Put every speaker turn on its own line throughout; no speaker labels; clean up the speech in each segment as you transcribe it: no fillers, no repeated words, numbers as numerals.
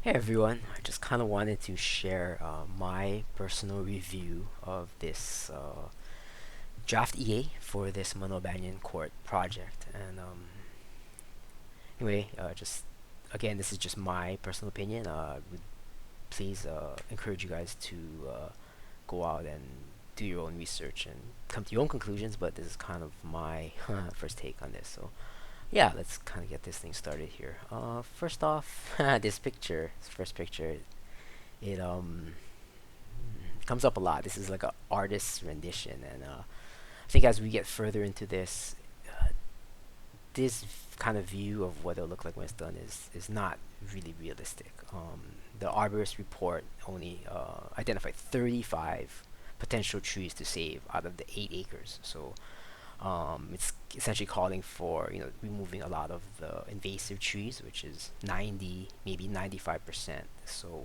Hey everyone, I just kind of wanted to share my personal review of this draft EA for this Manoa Banyan Court project. And anyway, just again, this is just my personal opinion. Would please encourage you guys to go out and do your own research and come to your own conclusions. But this is kind of my first take on this. So yeah, let's kind of get this thing started here. First off, this first picture, it comes up a lot. This is like a artist's rendition, and I think as we get further into this, this kind of view of what it'll look like when it's done is not really realistic. The arborist report only identified 35 potential trees to save out of the 8 acres. So it's essentially calling for removing a lot of the invasive trees, which is 90, maybe 95%. So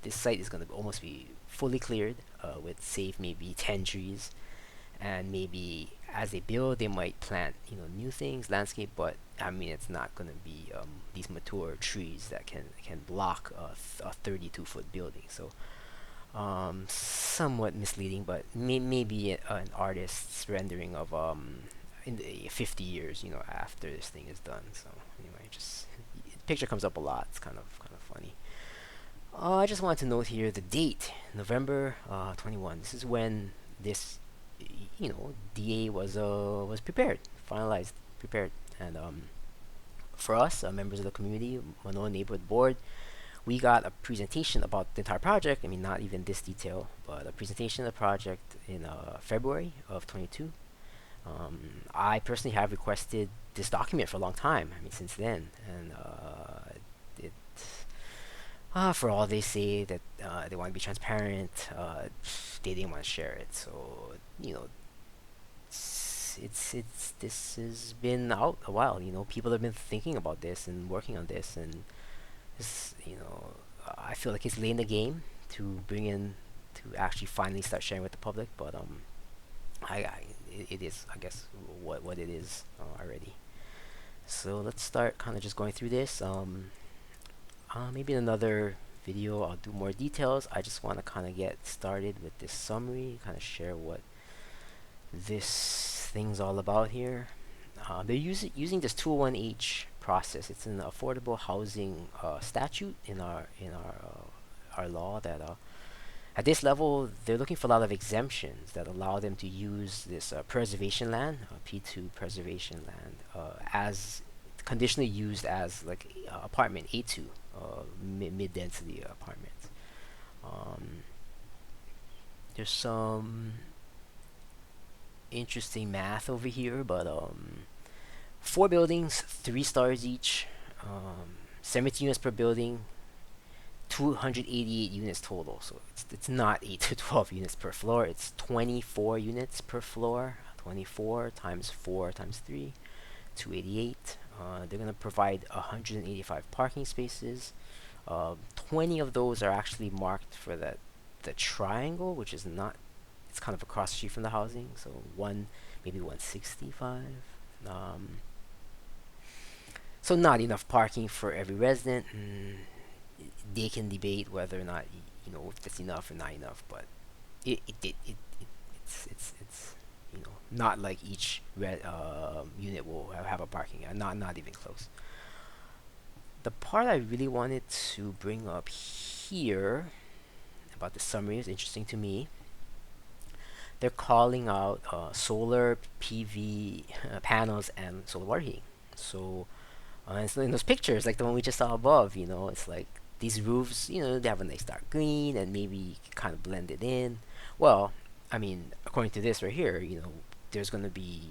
this site is going to almost be fully cleared with save maybe 10 trees, and maybe as they build, they might plant new things, landscape. But I mean, it's not going to be these mature trees that can block a 32-foot building. So somewhat misleading, but maybe an artist's rendering of in the 50 years, after this thing is done. So anyway, just picture comes up a lot. It's kind of funny. I just wanted to note here the date, November 21. This is when this DA was prepared, finalized, prepared, and for us, members of the community, Manoa Neighborhood Board, we got a presentation about the entire project. I mean, not even this detail, but a presentation of the project in February of 22. I personally have requested this document for a long time. I mean, since then, and it. For all they say that they want to be transparent, they didn't want to share it. So it's this has been out a while. People have been thinking about this and working on this, and this, I feel like it's late in the game to bring in to actually finally start sharing with the public. But it is, I guess, what it is already. So let's start kind of just going through this. Maybe in another video I'll do more details. I just want to kind of get started with this summary, kind of share what this thing's all about here. They're using this 201H process. It's an affordable housing statute in our law that at this level they're looking for a lot of exemptions that allow them to use this preservation land, P2 preservation land, as conditionally used as like apartment A2, mid-density apartments. Um, there's some interesting math over here, but 4 buildings, 3 stars each, 17 units per building, 288 units total. So it's not 8 to 12 units per floor. It's 24 units per floor. 24 times 4 times 3, 288. They're gonna provide 185 parking spaces. 20 of those are actually marked for the triangle, which is not. It's kind of across the street from the housing. So maybe 165. Um, so not enough parking for every resident. They can debate whether or not if that's enough or not enough, but it's not like each unit will have a parking. Not even close. The part I really wanted to bring up here about the summary is interesting to me. They're calling out solar PV panels and solar water heating. So and so in those pictures, like the one we just saw above, it's like these roofs, they have a nice dark green, and maybe you can kind of blend it in. Well, I mean, according to this right here, there's going to be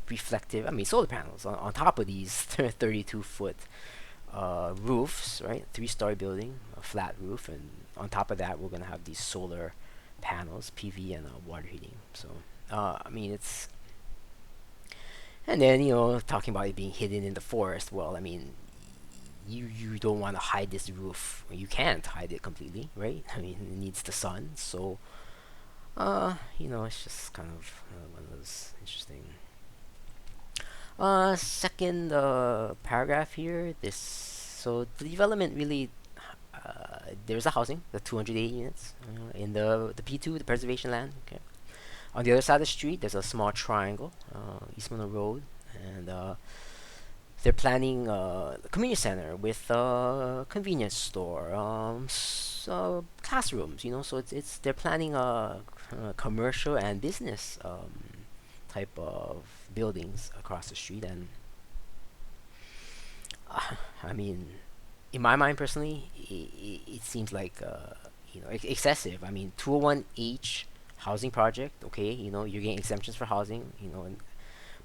reflective, I mean, solar panels on top of these 32-foot roofs, right? 3-story building, a flat roof, and on top of that, we're going to have these solar panels, PV, and water heating. So, I mean, it's. And then, talking about it being hidden in the forest, well, I mean, you don't want to hide this roof. You can't hide it completely, right? I mean, it needs the sun. So, it's just kind of one of those interesting. Second paragraph here. This So the development really, there's a housing, the 208 units in the P2, the preservation land. Okay. On the other side of the street, there's a small triangle, East Manoa Road, and they're planning a community center with a convenience store, classrooms. So it's they're planning a commercial and business type of buildings across the street, and I mean, in my mind personally, it seems like excessive. I mean, 201H housing project, okay, you're getting exemptions for housing,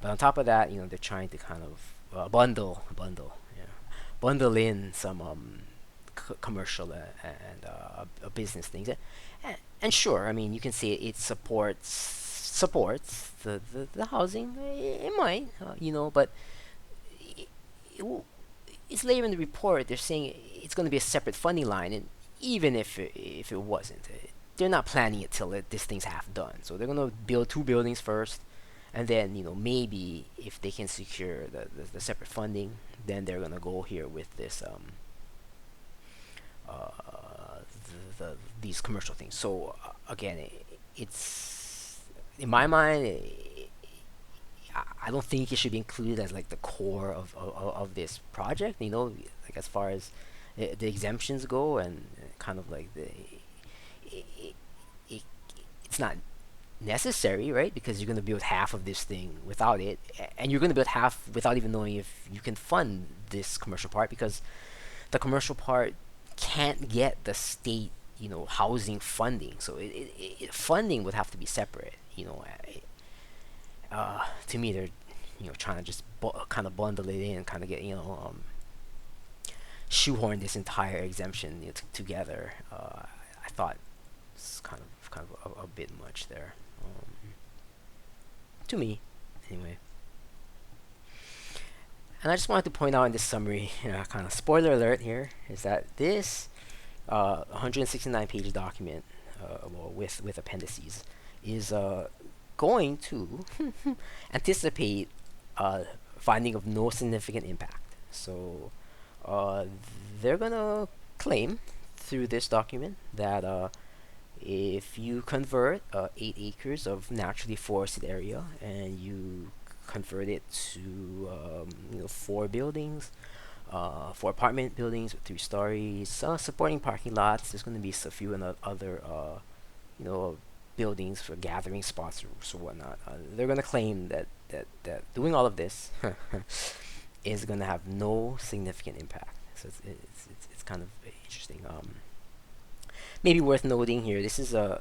but on top of that, they're trying to kind of yeah, bundle in some commercial and business things, and sure, I mean, you can say it supports the housing. It might, but it, it, it's later in the report. They're saying it's going to be a separate funding line, and even if it wasn't, they're not planning it till this thing's half done. So they're going to build two buildings first, and then maybe if they can secure the separate funding, then they're going to go here with this these commercial things. So again, it's in my mind. I don't think it should be included as like the core of this project. Like as far as the exemptions go, and kind of like it, it, it's not necessary, right? Because you're going to build half of this thing without it, and you're going to build half without even knowing if you can fund this commercial part, because the commercial part can't get the state housing funding. So funding would have to be separate. To me, they're trying to just kind of bundle it in, kind of get shoehorn this entire exemption together. I thought it's kind of a bit much there, to me, anyway. And I just wanted to point out in this summary, kind of spoiler alert here, is that this 169-page document, well, with appendices, is going to anticipate finding of no significant impact. So they're gonna claim through this document that if you convert 8 acres of naturally forested area and you convert it to 4 buildings, 4 apartment buildings with 3 stories, supporting parking lots. There's going to be a few and other you know buildings for gathering spots or whatnot. They're going to claim that doing all of this is going to have no significant impact. So it's kind of interesting. Maybe worth noting here, this is a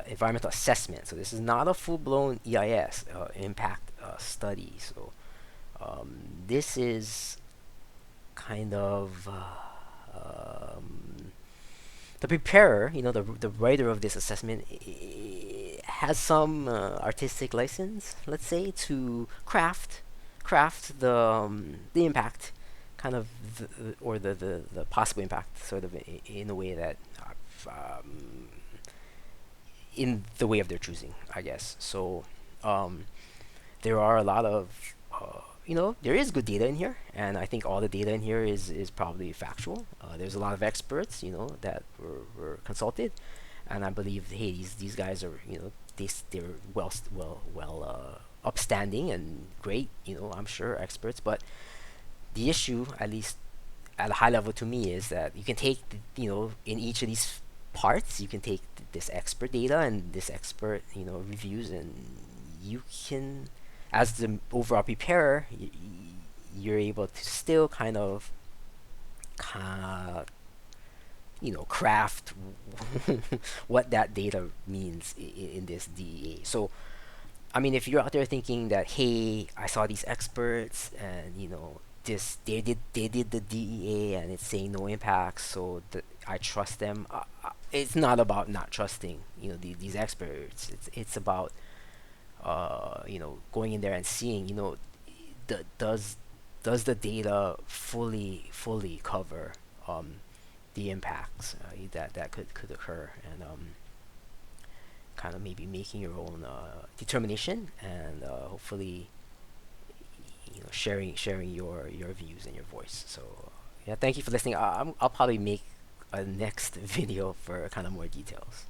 environmental assessment, so this is not a full-blown EIS impact study. So this is kind of the preparer, the writer of this assessment, has some artistic license, let's say, to craft the impact, kind of, or the possible impact, sort of in a way that in the way of their choosing, I guess. So there are a lot of there is good data in here, and I think all the data in here is probably factual. There's a lot of experts, that were consulted, and I believe, hey, these guys are, they're well upstanding and great, I'm sure experts. But the issue, at least at a high level to me, is that you can take in each of these parts, you can take this expert data and this expert reviews, and you can, as the overall preparer, you're able to still kind of craft what that data means in this DEA. So I mean, if you're out there thinking that, hey, I saw these experts and this they did the DEA and it's saying no impact, so I trust them. It's not about not trusting these experts. It's about going in there and seeing does the data fully cover the impacts that could occur, and kind of maybe making your own determination, and hopefully sharing your views and your voice. So Yeah, thank you for listening. I'll probably make a next video for kind of more details.